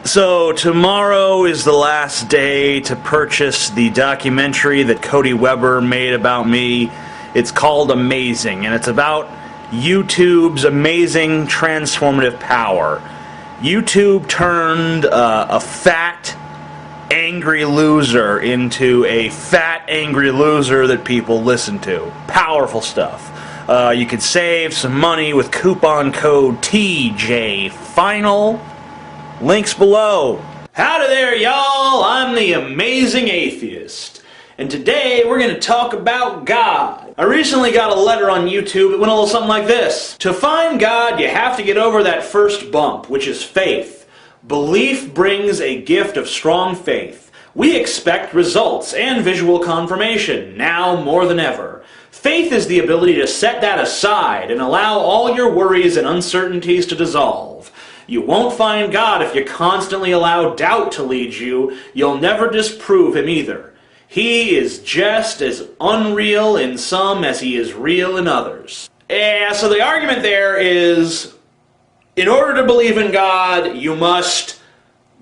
So tomorrow is the last day to purchase the documentary that Cody Weber made about me. It's called Amazing, and it's about YouTube's amazing transformative power. YouTube turned a fat, angry loser into a fat, angry loser that people listen to. Powerful stuff. You could save some money with coupon code TJFINAL. Links below. Howdy there, y'all. I'm the Amazing Atheist. And today we're going to talk about God. I recently got a letter on YouTube that went a little something like this. To find God, you have to get over that first bump, which is faith. Belief brings a gift of strong faith. We expect results and visual confirmation, now more than ever. Faith is the ability to set that aside and allow all your worries and uncertainties to dissolve. You won't find God if you constantly allow doubt to lead you. You'll never disprove Him either. He is just as unreal in some as He is real in others. So the argument there is, in order to believe in God, you must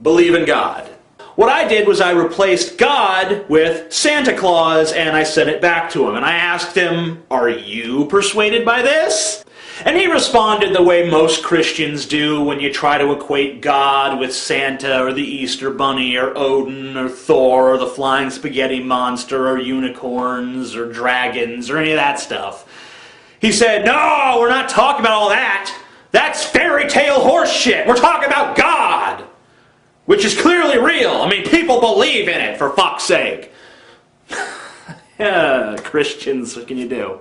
believe in God. What I did was I replaced God with Santa Claus, and I sent it back to him. And I asked him, "Are you persuaded by this?" And he responded the way most Christians do when you try to equate God with Santa or the Easter Bunny or Odin or Thor or the Flying Spaghetti Monster or unicorns or dragons or any of that stuff. He said, "No, we're not talking about all that. That's fairy tale horse shit. We're talking about God, which is clearly real. I mean, people believe in it, for fuck's sake." Yeah, Christians, what can you do?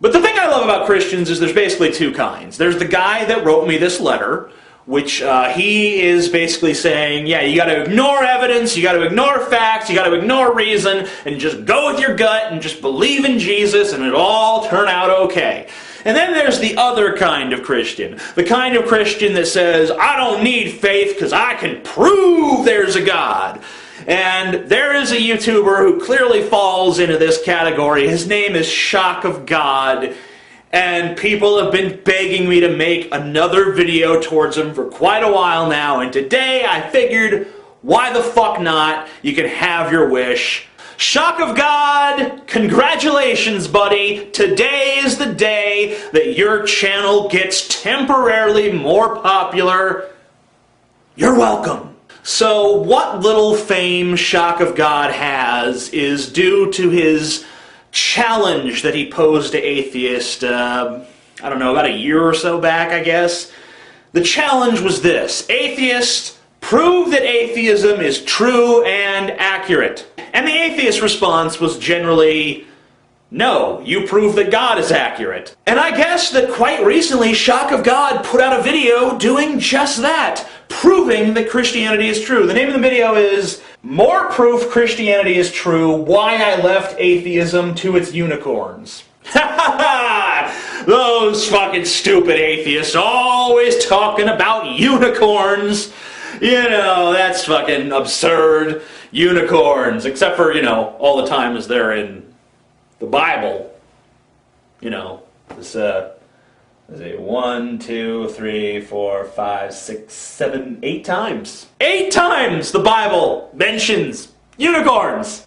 But the thing I love about Christians is there's basically two kinds. There's the guy that wrote me this letter, which he is basically saying, yeah, you got to ignore evidence, you got to ignore facts, you got to ignore reason, and just go with your gut and just believe in Jesus and it'll all turn out okay. And then there's the other kind of Christian. The kind of Christian that says, I don't need faith because I can prove there's a God. And there is a YouTuber who clearly falls into this category. His name is Shock of God. And people have been begging me to make another video towards him for quite a while now. And today I figured, why the fuck not? You can have your wish. Shock of God, congratulations, buddy. Today is the day that your channel gets temporarily more popular. You're welcome. So what little fame Shock of God has is due to his challenge that he posed to atheists, I don't know, about a year or so back, I guess. The challenge was this: atheists, prove that atheism is true and accurate. And the atheist response was generally, no, you prove that God is accurate. And I guess that quite recently Shock of God put out a video doing just that, proving that Christianity is true. The name of the video is More Proof Christianity is True, Why I Left Atheism to Its Unicorns. Those fucking stupid atheists always talking about unicorns. You know, that's fucking absurd. Unicorns, except for, you know, all the times they're in the Bible. You know, this, 1, 2, 3, 4, 5, 6, 7, 8 times. 8 times the Bible mentions unicorns.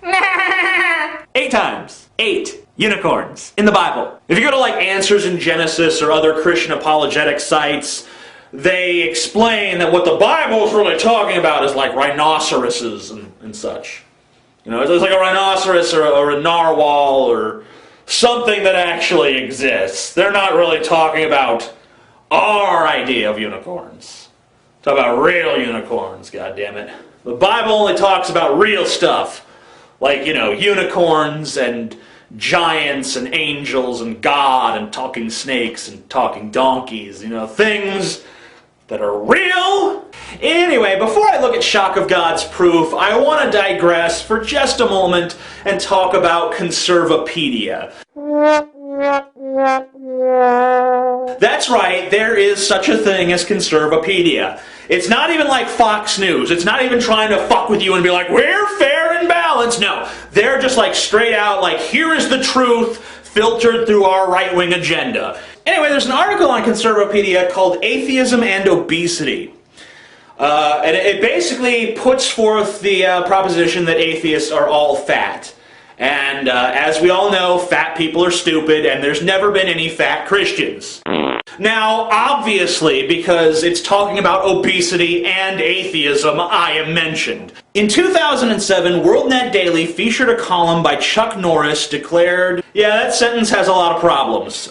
8 times. 8 unicorns in the Bible. If you go to like Answers in Genesis or other Christian apologetic sites, they explain that what the Bible is really talking about is like rhinoceroses and such. You know, it's like a rhinoceros or a narwhal or something that actually exists. They're not really talking about our idea of unicorns. Talk about real unicorns, goddammit. The Bible only talks about real stuff. Like, you know, unicorns and giants and angels and God and talking snakes and talking donkeys. You know, things that are real. Anyway, before I look at Shock of God's proof, I want to digress for just a moment and talk about Conservapedia. That's right, there is such a thing as Conservapedia. It's not even like Fox News. It's not even trying to fuck with you and be like, we're fair and balanced. No, they're just like straight out like, here is the truth filtered through our right-wing agenda. Anyway, there's an article on Conservapedia called Atheism and Obesity. And it basically puts forth the proposition that atheists are all fat. And as we all know, fat people are stupid, and there's never been any fat Christians. Now, obviously, because it's talking about obesity and atheism, I am mentioned. In 2007, WorldNet Daily featured a column by Chuck Norris declared, yeah, that sentence has a lot of problems.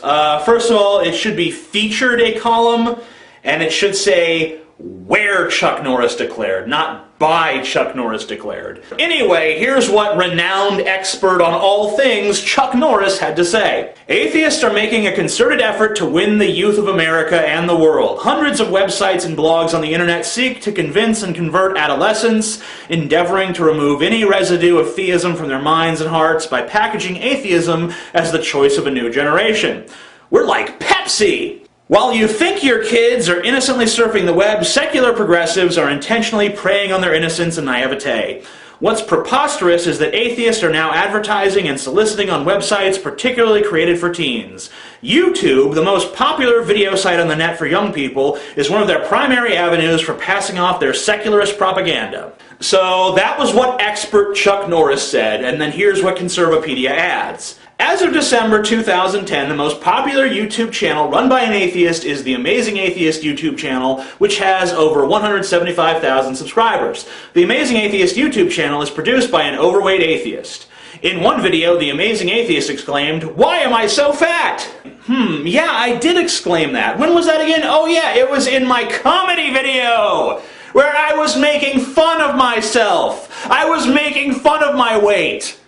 First of all, it should be featured a column, and it should say where Chuck Norris declared, not by Chuck Norris declared. Anyway, here's what renowned expert on all things Chuck Norris had to say. Atheists are making a concerted effort to win the youth of America and the world. Hundreds of websites and blogs on the internet seek to convince and convert adolescents, endeavoring to remove any residue of theism from their minds and hearts by packaging atheism as the choice of a new generation. We're like Pepsi! While you think your kids are innocently surfing the web, secular progressives are intentionally preying on their innocence and naivete. What's preposterous is that atheists are now advertising and soliciting on websites particularly created for teens. YouTube, the most popular video site on the net for young people, is one of their primary avenues for passing off their secularist propaganda. So that was what expert Chuck Norris said, and then here's what Conservapedia adds. As of December 2010, the most popular YouTube channel run by an atheist is the Amazing Atheist YouTube channel, which has over 175,000 subscribers. The Amazing Atheist YouTube channel is produced by an overweight atheist. In one video, the Amazing Atheist exclaimed, "Why am I so fat?" Yeah, I did exclaim that. When was that again? Oh yeah, it was in my comedy video, where I was making fun of myself. I was making fun of my weight.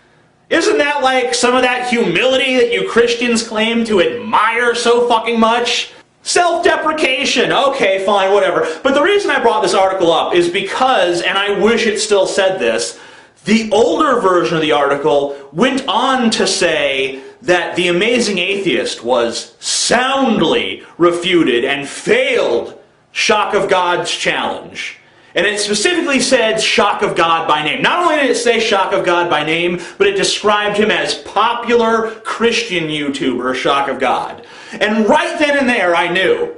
Isn't that like some of that humility that you Christians claim to admire so fucking much? Self-deprecation, okay, fine, whatever. But the reason I brought this article up is because, and I wish it still said this, the older version of the article went on to say that the Amazing Atheist was soundly refuted and failed Shock of God's challenge. And it specifically said Shock of God by name. Not only did it say Shock of God by name, but it described him as popular Christian YouTuber Shock of God. And right then and there I knew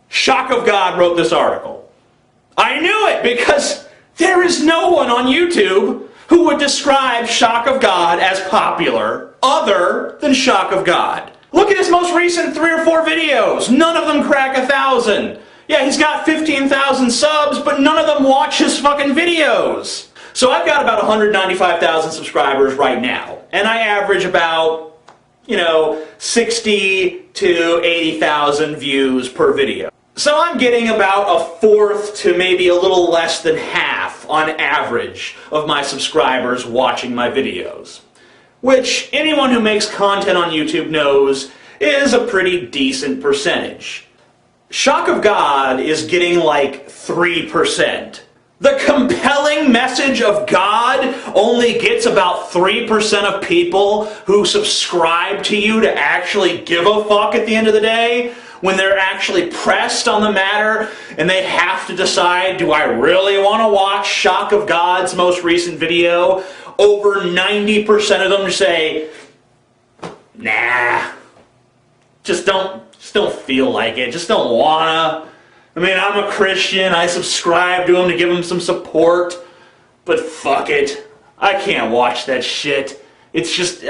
Shock of God wrote this article. I knew it because there is no one on YouTube who would describe Shock of God as popular other than Shock of God. Look at his most recent 3 or 4 videos. None of them crack 1,000. Yeah, he's got 15,000 subs, but none of them watch his fucking videos. So I've got about 195,000 subscribers right now. And I average about, 60 to 80,000 views per video. So I'm getting about a fourth to maybe a little less than half on average of my subscribers watching my videos. Which anyone who makes content on YouTube knows is a pretty decent percentage. Shock of God is getting like 3%. The compelling message of God only gets about 3% of people who subscribe to you to actually give a fuck at the end of the day, when they're actually pressed on the matter and they have to decide, do I really want to watch Shock of God's most recent video? Over 90% of them say, nah, just don't feel like it, just don't wanna. I mean, I'm a Christian, I subscribe to him to give him some support, but fuck it, I can't watch that shit. It's just,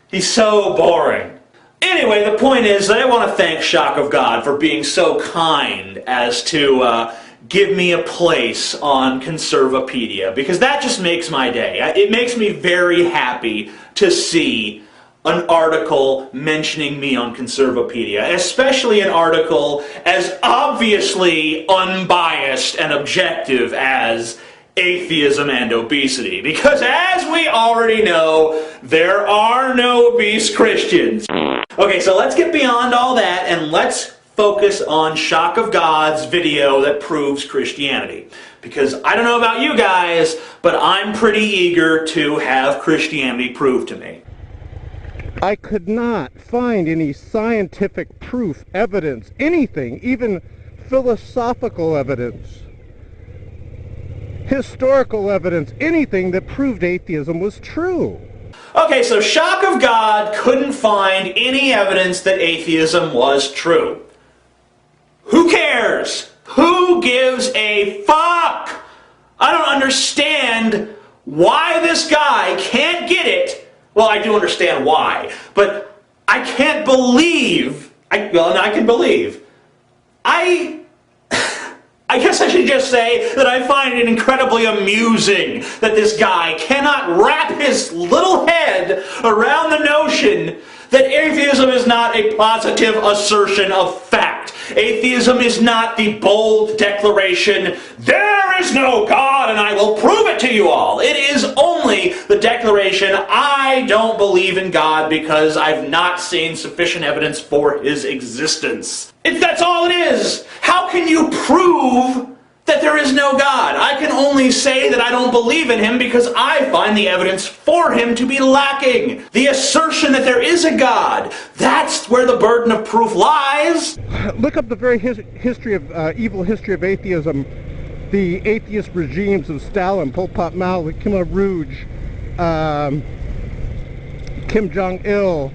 he's so boring. Anyway, the point is that I want to thank Shock of God for being so kind as to give me a place on Conservapedia, because that just makes my day. It makes me very happy to see an article mentioning me on Conservapedia, especially an article as obviously unbiased and objective as atheism and obesity. Because as we already know, there are no obese Christians. Okay, so let's get beyond all that and let's focus on Shock of God's video that proves Christianity. Because I don't know about you guys, but I'm pretty eager to have Christianity proved to me. I could not find any scientific proof, evidence, anything, even philosophical evidence, historical evidence, anything that proved atheism was true. Okay, so Shock of God couldn't find any evidence that atheism was true. Who cares? Who gives a fuck? I don't understand why this guy can't get it. Well, I do understand why, but I can't believe, I can believe. I guess I should just say that I find it incredibly amusing that this guy cannot wrap his little head around the notion that atheism is not a positive assertion of fact. Atheism is not the bold declaration, there is no God and I will prove it to you all. It is only the declaration, I don't believe in God because I've not seen sufficient evidence for his existence. That's all it is. How can you prove that there is no God? I can only say that I don't believe in him because I find the evidence for him to be lacking. The assertion that there is a God, that's where the burden of proof lies. Look up the very evil history of atheism. The atheist regimes of Stalin, Pol Pot, Mao, the Khmer Rouge, Kim Jong-il.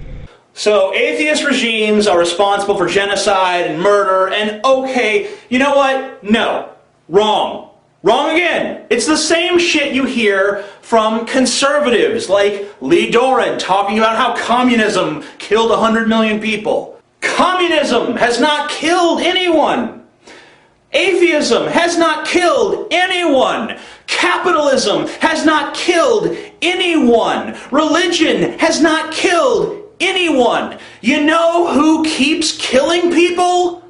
So atheist regimes are responsible for genocide and murder, and okay, you know what? No. Wrong. Wrong again. It's the same shit you hear from conservatives like Lee Doran talking about how communism killed 100 million people. Communism has not killed anyone. Atheism has not killed anyone. Capitalism has not killed anyone. Religion has not killed anyone. You know who keeps killing people?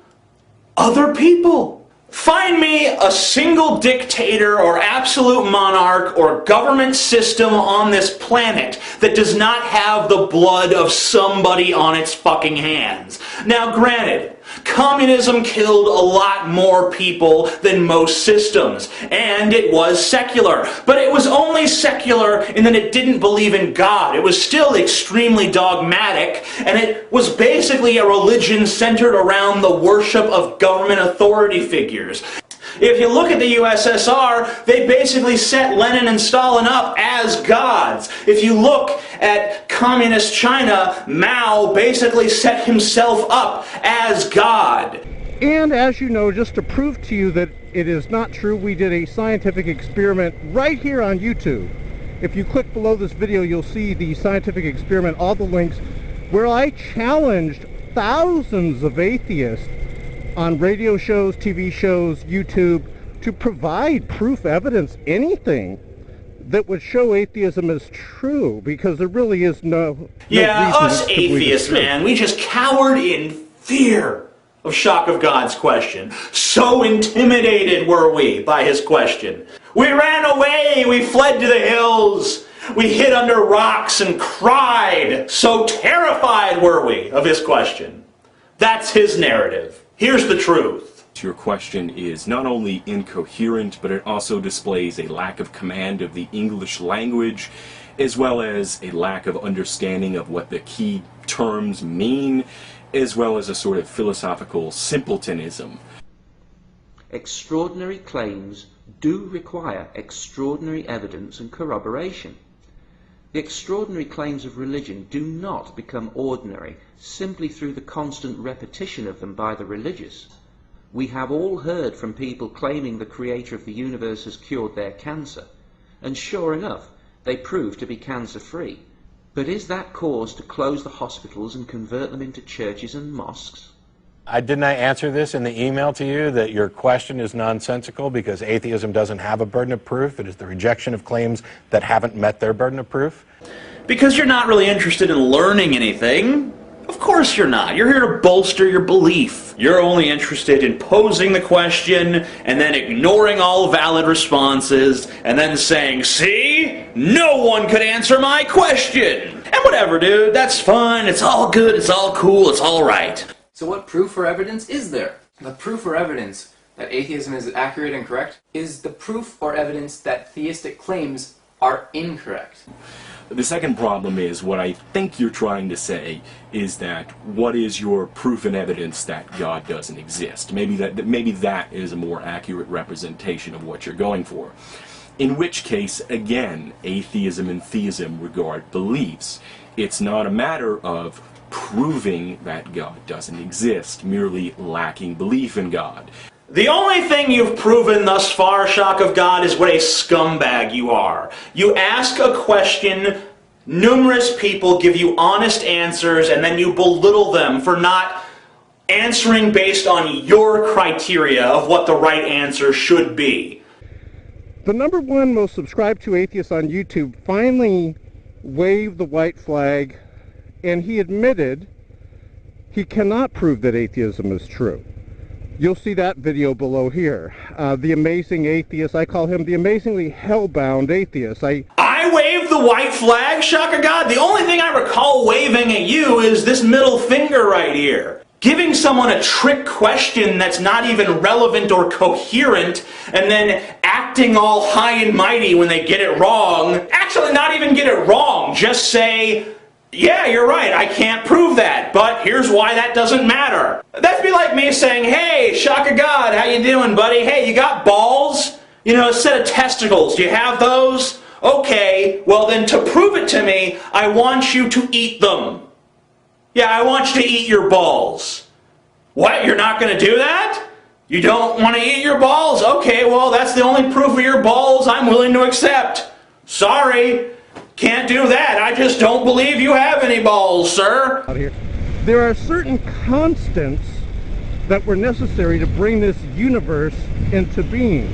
Other people. Find me a single dictator or absolute monarch or government system on this planet that does not have the blood of somebody on its fucking hands. Now granted, communism killed a lot more people than most systems, and it was secular. But it was only secular in that it didn't believe in God. It was still extremely dogmatic, and it was basically a religion centered around the worship of government authority figures. If you look at the USSR, they basically set Lenin and Stalin up as gods. If you look at communist China, Mao basically set himself up as God. And as you know, just to prove to you that it is not true, we did a scientific experiment right here on YouTube. If you click below this video, you'll see the scientific experiment, all the links, where I challenged thousands of atheists on radio shows, TV shows, YouTube, to provide proof, evidence, anything that would show atheism as true, because there really is no yeah, reason us atheists, man, we just cowered in fear of shock of God's question. So intimidated were we by his question. We ran away, we fled to the hills, we hid under rocks and cried. So terrified were we of his question. That's his narrative. Here's the truth. Your question is not only incoherent, but it also displays a lack of command of the English language, as well as a lack of understanding of what the key terms mean, as well as a sort of philosophical simpletonism. Extraordinary claims do require extraordinary evidence and corroboration. The extraordinary claims of religion do not become ordinary simply through the constant repetition of them by the religious. We have all heard from people claiming the creator of the universe has cured their cancer, and sure enough, they prove to be cancer-free. But is that cause to close the hospitals and convert them into churches and mosques? Didn't I answer this in the email to you, that your question is nonsensical because atheism doesn't have a burden of proof? It is the rejection of claims that haven't met their burden of proof? Because you're not really interested in learning anything. Of course you're not. You're here to bolster your belief. You're only interested in posing the question and then ignoring all valid responses and then saying, see? No one could answer my question. And whatever, dude. That's fun. It's all good. It's all cool. It's all right. So what proof or evidence is there? The proof or evidence that atheism is accurate and correct is the proof or evidence that theistic claims are incorrect. The second problem is, what I think you're trying to say is that what is your proof and evidence that God doesn't exist? Maybe that is a more accurate representation of what you're going for. In which case, again, atheism and theism regard beliefs. It's not a matter of proving that God doesn't exist, merely lacking belief in God. The only thing you've proven thus far, Shock of God, is what a scumbag you are. You ask a question, numerous people give you honest answers, and then you belittle them for not answering based on your criteria of what the right answer should be. The #1 most subscribed to atheist on YouTube finally waved the white flag, and he admitted he cannot prove that atheism is true. You'll see that video below here. The amazing atheist, I call him the amazingly hellbound atheist. I waved the white flag, Shock of God? The only thing I recall waving at you is this middle finger right here. Giving someone a trick question that's not even relevant or coherent, and then acting all high and mighty when they get it wrong. Actually, not even get it wrong. Just say, yeah, you're right, I can't prove that, but here's why that doesn't matter. That'd be like me saying, hey, Shock of God, how you doing, buddy? Hey, you got balls? You know, a set of testicles, do you have those? Okay, well then to prove it to me, I want you to eat them. Yeah, I want you to eat your balls. What, you're not going to do that? You don't want to eat your balls? Okay, well that's the only proof of your balls I'm willing to accept. Sorry. Can't do that. I just don't believe you have any balls, sir. There are certain constants that were necessary to bring this universe into being.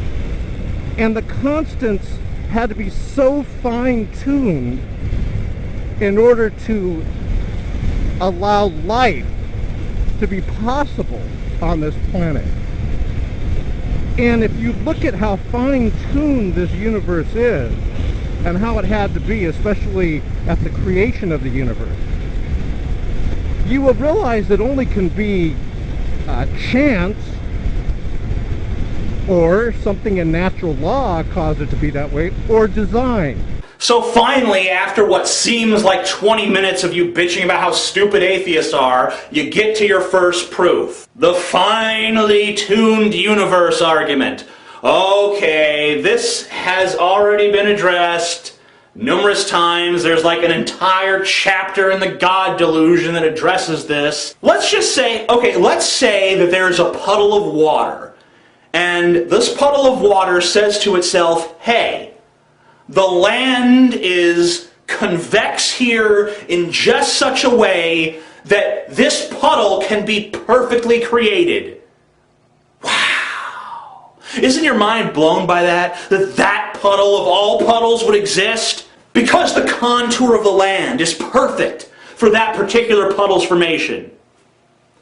And the constants had to be so fine-tuned in order to allow life to be possible on this planet. And if you look at how fine-tuned this universe is, and how it had to be, especially at the creation of the universe, you will realize it only can be chance, or something in natural law caused it to be that way, or design. So finally, after what seems like 20 minutes of you bitching about how stupid atheists are, you get to your first proof. The finely tuned universe argument. Okay, this has already been addressed numerous times. There's like an entire chapter in the God Delusion that addresses this. Let's just say, okay, let's say that there's a puddle of water. And this puddle of water says to itself, hey, the land is convex here in just such a way that this puddle can be perfectly created. Isn't your mind blown by that? That puddle of all puddles would exist? Because the contour of the land is perfect for that particular puddle's formation.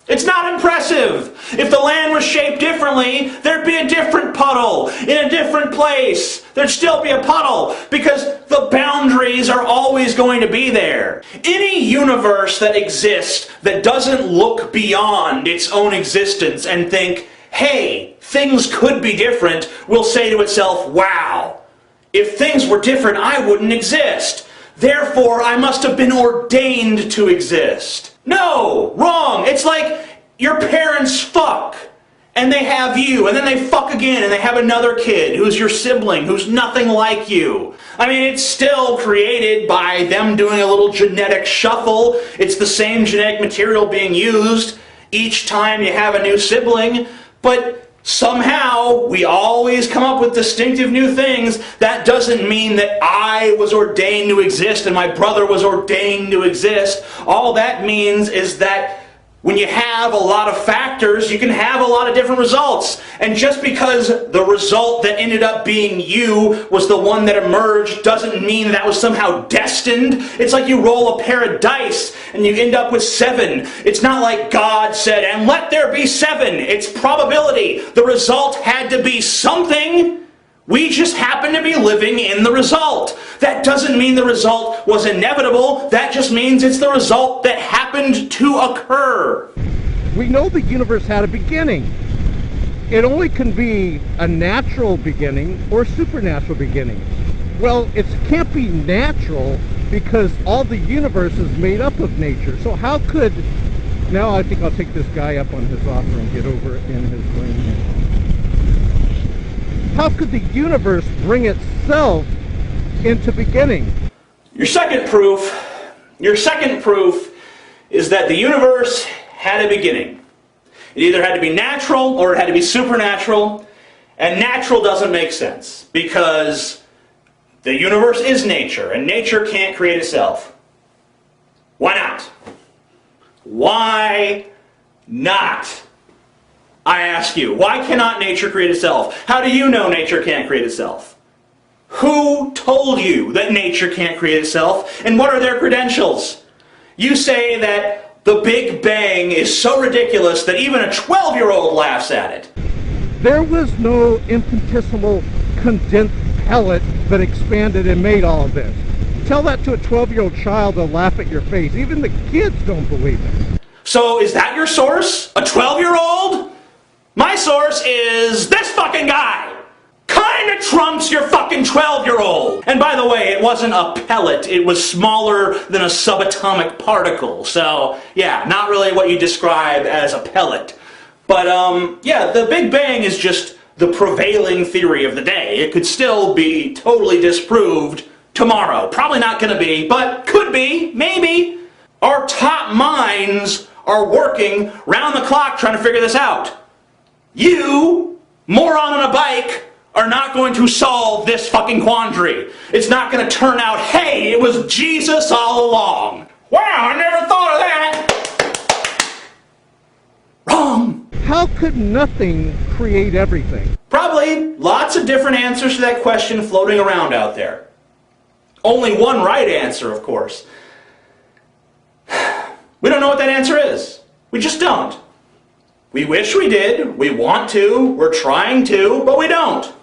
It's not impressive. If the land was shaped differently, there'd be a different puddle in a different place. There'd still be a puddle because the boundaries are always going to be there. Any universe that exists that doesn't look beyond its own existence and think, hey, things could be different, will say to itself, wow, if things were different, I wouldn't exist. Therefore, I must have been ordained to exist. No, wrong. It's like your parents fuck, and they have you, and then they fuck again, and they have another kid who's your sibling, who's nothing like you. I mean, it's still created by them doing a little genetic shuffle. It's the same genetic material being used each time you have a new sibling. But somehow, we always come up with distinctive new things. That doesn't mean that I was ordained to exist and my brother was ordained to exist. All that means is that when you have a lot of factors, you can have a lot of different results. And just because the result that ended up being you was the one that emerged doesn't mean that was somehow destined. It's like you roll a pair of dice and you end up with 7. It's not like God said, and let there be 7. It's probability. The result had to be something. We just happen to be living in the result. That doesn't mean the result was inevitable. That just means it's the result that happened to occur. We know the universe had a beginning. It only can be a natural beginning or supernatural beginning. Well, it can't be natural because all the universe is made up of nature. So how could... Now I think I'll take this guy up on his offer and get over it in his brain here. How could the universe bring itself into beginning? Your second proof is that the universe had a beginning. It either had to be natural or it had to be supernatural. And natural doesn't make sense because the universe is nature and nature can't create itself. Why not? Why not? I ask you, why cannot nature create itself? How do you know nature can't create itself? Who told you that nature can't create itself? And what are their credentials? You say that the Big Bang is so ridiculous that even a 12-year-old laughs at it. There was no infinitesimal condensed pellet that expanded and made all of this. Tell that to a 12-year-old child, they'll laugh at your face. Even the kids don't believe it. So is that your source? A 12-year-old? My source is this fucking guy. Kinda trumps your fucking 12-year-old. And by the way, it wasn't a pellet. It was smaller than a subatomic particle. So, yeah, not really what you describe as a pellet. But, yeah, the Big Bang is just the prevailing theory of the day. It could still be totally disproved tomorrow. Probably not going to be, but could be, maybe. Our top minds are working round the clock trying to figure this out. You, moron on a bike, are not going to solve this fucking quandary. It's not going to turn out, hey, it was Jesus all along. Wow, I never thought of that. Wrong. How could nothing create everything? Probably lots of different answers to that question floating around out there. Only one right answer, of course. We don't know what that answer is. We just don't. We wish we did, we want to, we're trying to, but we don't.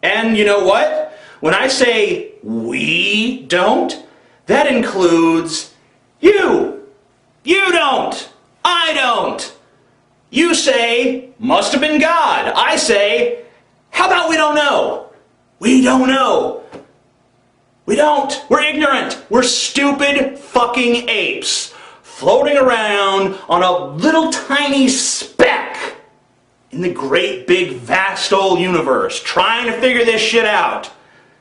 And you know what? When I say we don't, that includes you. You don't. I don't. You say, must have been God. I say, how about we don't know? We don't know. We don't. We're ignorant. We're stupid fucking apes floating around on a little tiny speck in the great big vast old universe trying to figure this shit out.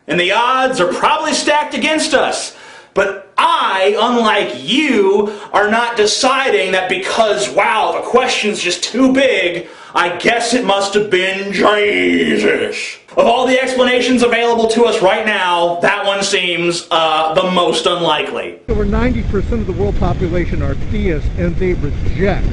And the odds are probably stacked against us. But I, unlike you, are not deciding that because, wow, the question's just too big, I guess it must have been Jesus. Of all the explanations available to us right now, that one seems the most unlikely. Over 90% of the world population are theists, and they reject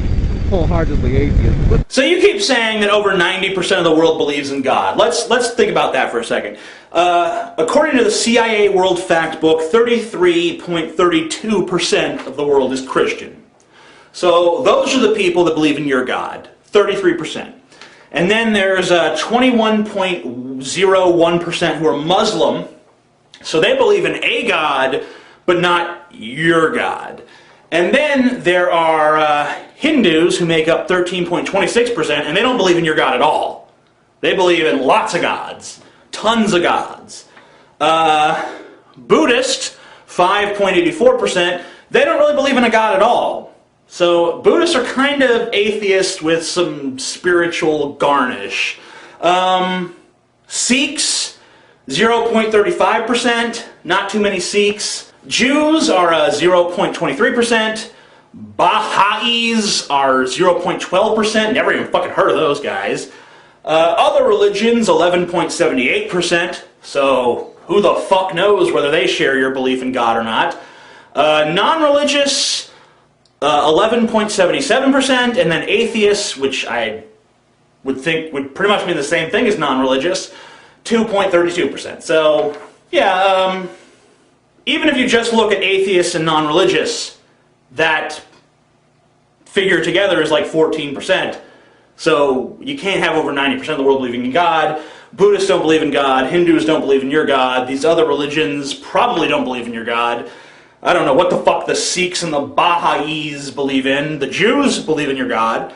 wholeheartedly atheism. So you keep saying that over 90% of the world believes in God. Let's think about that for a second. According to the CIA World Fact Book, 33.32% of the world is Christian. So those are the people that believe in your God, 33%. And then there's 21.01% who are Muslim. So they believe in a God, but not your God. And then there are Hindus who make up 13.26%, and they don't believe in your God at all. They believe in lots of gods, tons of gods. Buddhists, 5.84%, they don't really believe in a God at all. So Buddhists are kind of atheists with some spiritual garnish. Sikhs, 0.35%, not too many Sikhs. Jews are 0.23%. Baha'is are 0.12%. Never even fucking heard of those guys. Other religions, 11.78%. So who the fuck knows whether they share your belief in God or not. Non-religious, 11.77%. And then atheists, which I would think would pretty much mean the same thing as non-religious, 2.32%. So, yeah, even if you just look at atheists and non-religious, that figure together is like 14%. So you can't have over 90% of the world believing in God. Buddhists don't believe in God. Hindus don't believe in your God. These other religions probably don't believe in your God. I don't know what the fuck the Sikhs and the Baha'is believe in. The Jews believe in your God.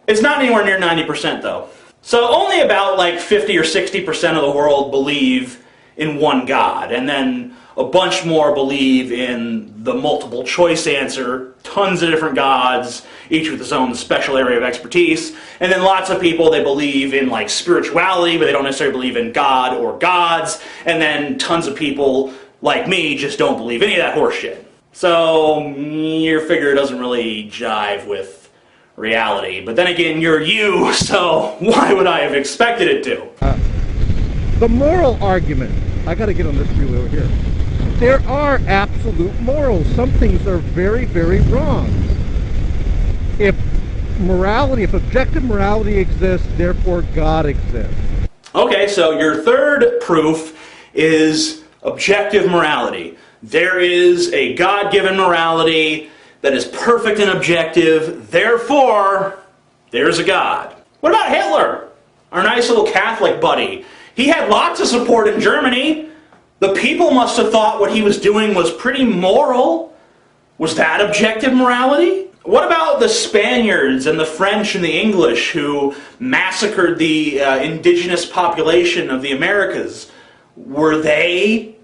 It's not anywhere near 90% though. So only about like 50 or 60% of the world believe in one God, and then a bunch more believe in the multiple choice answer, tons of different gods, each with its own special area of expertise, and then lots of people, they believe in like spirituality, but they don't necessarily believe in God or gods, and then tons of people like me just don't believe any of that horse shit. So your figure doesn't really jive with reality. But then again, you're you, so why would I have expected it to? The moral argument. I got to get on this wheel over here. There are absolute morals. Some things are very, very wrong. If objective morality exists, therefore God exists. Okay, so your third proof is objective morality. There is a God-given morality that is perfect and objective, therefore, there's a God. What about Hitler? Our nice little Catholic buddy. He had lots of support in Germany. The people must have thought what he was doing was pretty moral. Was that objective morality? What about the Spaniards and the French and the English who massacred the indigenous population of the Americas? Were they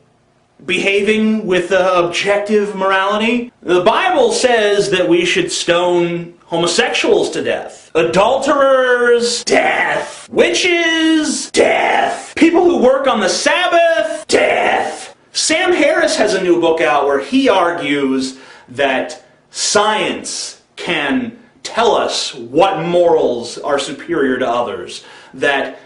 behaving with objective morality? The Bible says that we should stone homosexuals to death. Adulterers, death. Witches, death. People who work on the Sabbath, death. Sam Harris has a new book out where he argues that science can tell us what morals are superior to others. That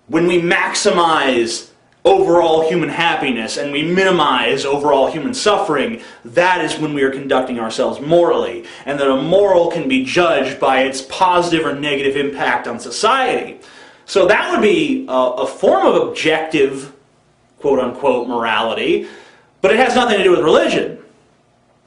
when we maximize overall human happiness and we minimize overall human suffering, that is when we are conducting ourselves morally. And that a moral can be judged by its positive or negative impact on society. So that would be a form of objective, quote-unquote, morality, but it has nothing to do with religion.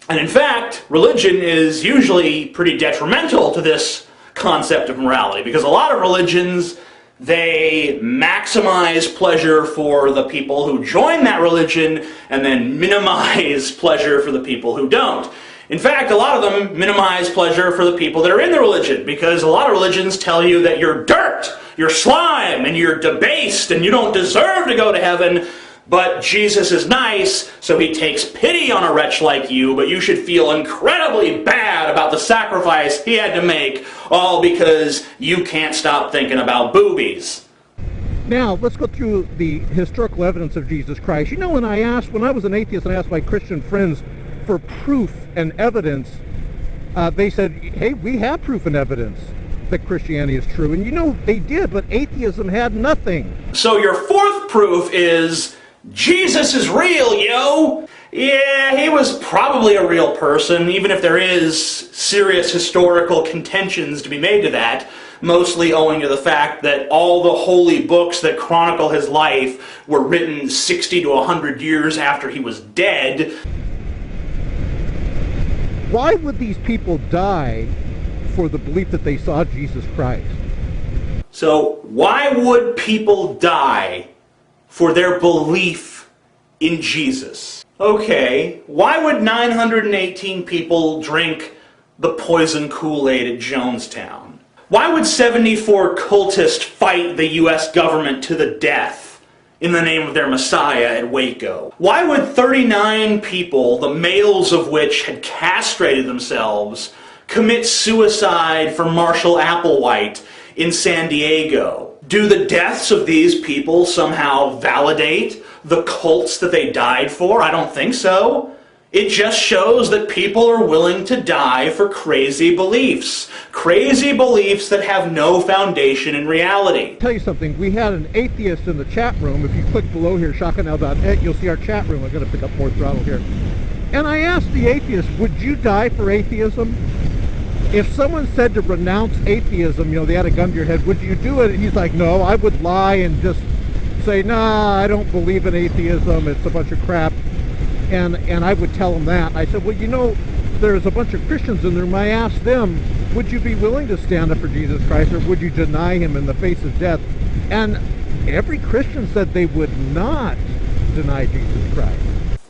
And in fact, religion is usually pretty detrimental to this concept of morality, because a lot of religions, they maximize pleasure for the people who join that religion and then minimize pleasure for the people who don't. In fact, a lot of them minimize pleasure for the people that are in the religion, because a lot of religions tell you that you're dirt, you're slime, and you're debased, and you don't deserve to go to heaven. But Jesus is nice, so he takes pity on a wretch like you, but you should feel incredibly bad about the sacrifice he had to make, all because you can't stop thinking about boobies. Now, let's go through the historical evidence of Jesus Christ. You know, when I was an atheist and I asked my Christian friends for proof and evidence, they said, hey, we have proof and evidence that Christianity is true. And you know, they did, but atheism had nothing. So your fourth proof is Jesus is real, yo! Yeah, he was probably a real person, even if there is serious historical contentions to be made to that, mostly owing to the fact that all the holy books that chronicle his life were written 60 to 100 years after he was dead. Why would these people die for the belief that they saw Jesus Christ? So, why would people die for their belief in Jesus? Okay, why would 918 people drink the poison Kool-Aid at Jonestown? Why would 74 cultists fight the U.S. government to the death in the name of their Messiah at Waco? Why would 39 people, the males of which had castrated themselves, commit suicide for Marshall Applewhite in San Diego? Do the deaths of these people somehow validate the cults that they died for? I don't think so. It just shows that people are willing to die for crazy beliefs. Crazy beliefs that have no foundation in reality. I'll tell you something, we had an atheist in the chat room. If you click below here, shotgunnow.net, you'll see our chat room. I've got to pick up more throttle here. And I asked the atheist, would you die for atheism? If someone said to renounce atheism, you know, they had a gun to your head, would you do it? And he's like, no, I would lie and just say, nah, I don't believe in atheism, it's a bunch of crap. And I would tell him that. I said, well, you know, there's a bunch of Christians in the room. I asked them, would you be willing to stand up for Jesus Christ, or would you deny him in the face of death? And every Christian said they would not deny Jesus Christ.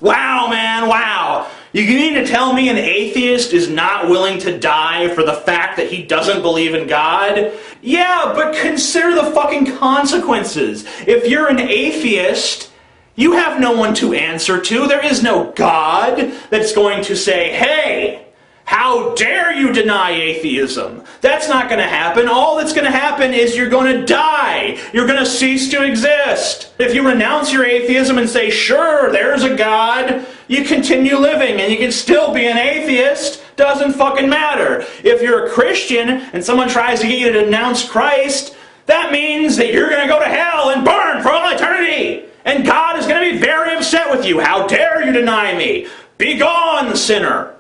Wow, man, wow. You mean to tell me an atheist is not willing to die for the fact that he doesn't believe in God? Yeah, but consider the fucking consequences. If you're an atheist, you have no one to answer to. There is no God that's going to say, hey, How dare you deny atheism? That's not going to happen. All that's going to happen is you're going to die. You're going to cease to exist. If you renounce your atheism and say, sure, there's a God, you continue living and you can still be an atheist. Doesn't fucking matter. If you're a Christian and someone tries to get you to denounce Christ, that means that you're going to go to hell and burn for all eternity. And God is going to be very upset with you. How dare you deny me? Be gone, sinner.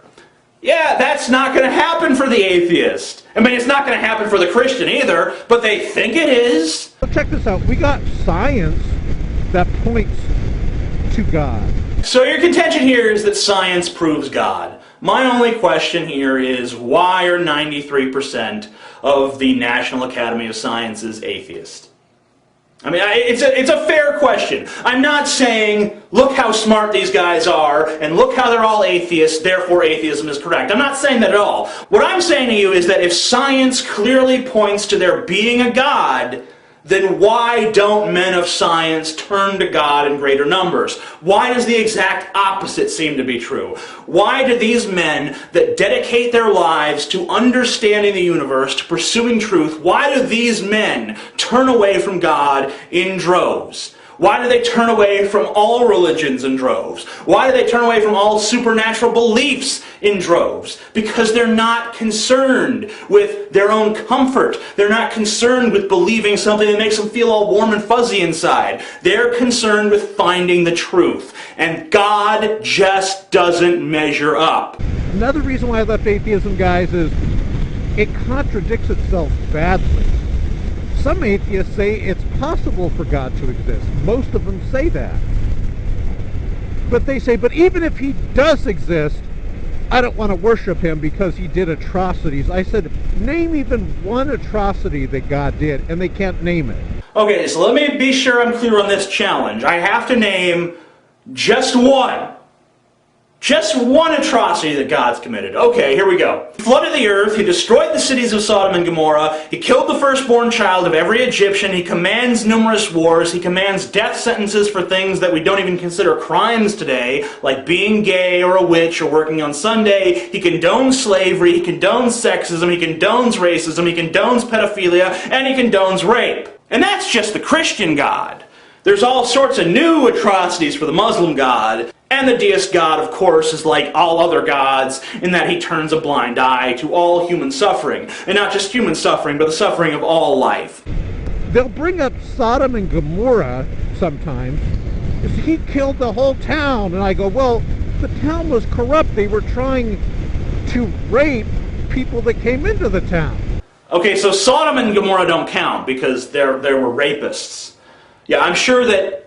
Yeah, that's not going to happen for the atheist. I mean, it's not going to happen for the Christian either, but they think it is. So check this out. We got science that points to God. So your contention here is that science proves God. My only question here is, why are 93% of the National Academy of Sciences atheists? I mean, it's a fair question. I'm not saying, look how smart these guys are, and look how they're all atheists, therefore atheism is correct. I'm not saying that at all. What I'm saying to you is that if science clearly points to there being a God, then why don't men of science turn to God in greater numbers? Why does the exact opposite seem to be true? Why do these men that dedicate their lives to understanding the universe, to pursuing truth, why do these men turn away from God in droves? Why do they turn away from all religions in droves? Why do they turn away from all supernatural beliefs in droves? Because they're not concerned with their own comfort. They're not concerned with believing something that makes them feel all warm and fuzzy inside. They're concerned with finding the truth. And God just doesn't measure up. Another reason why I left atheism, guys, is it contradicts itself badly. Some atheists say it's possible for God to exist. Most of them say that. But they say, but even if he does exist, I don't want to worship him because he did atrocities. I said, name even one atrocity that God did, and they can't name it. Okay, so let me be sure I'm clear on this challenge. I have to name just one. Just one atrocity that God's committed. Okay, here we go. He flooded the earth. He destroyed the cities of Sodom and Gomorrah. He killed the firstborn child of every Egyptian. He commands numerous wars. He commands death sentences for things that we don't even consider crimes today, like being gay or a witch or working on Sunday. He condones slavery. He condones sexism. He condones racism. He condones pedophilia. And he condones rape. And that's just the Christian God. There's all sorts of new atrocities for the Muslim God. And the deist God, of course, is like all other gods in that he turns a blind eye to all human suffering. And not just human suffering, but the suffering of all life. They'll bring up Sodom and Gomorrah sometimes. He killed the whole town. And I go, well, the town was corrupt. They were trying to rape people that came into the town. Okay, so Sodom and Gomorrah don't count because there were rapists. Yeah, I'm sure that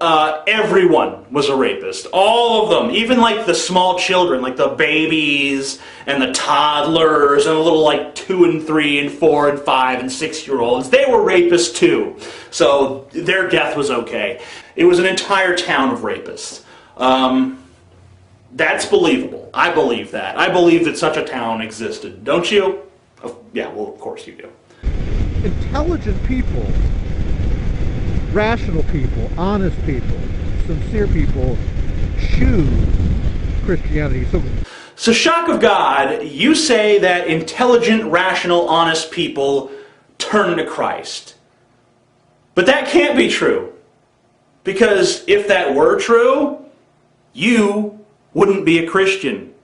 everyone was a rapist. All of them. Even like the small children, like the babies and the toddlers and the little like 2 and 3 and 4 and 5 and 6-year-olds. They were rapists too. So their death was okay. It was an entire town of rapists. That's believable. I believe that. I believe that such a town existed. Don't you? Oh, yeah, well, of course you do. Intelligent people, rational people, honest people, sincere people choose Christianity. So, shock of God, you say that intelligent, rational, honest people turn to Christ. But that can't be true. Because if that were true, you wouldn't be a Christian.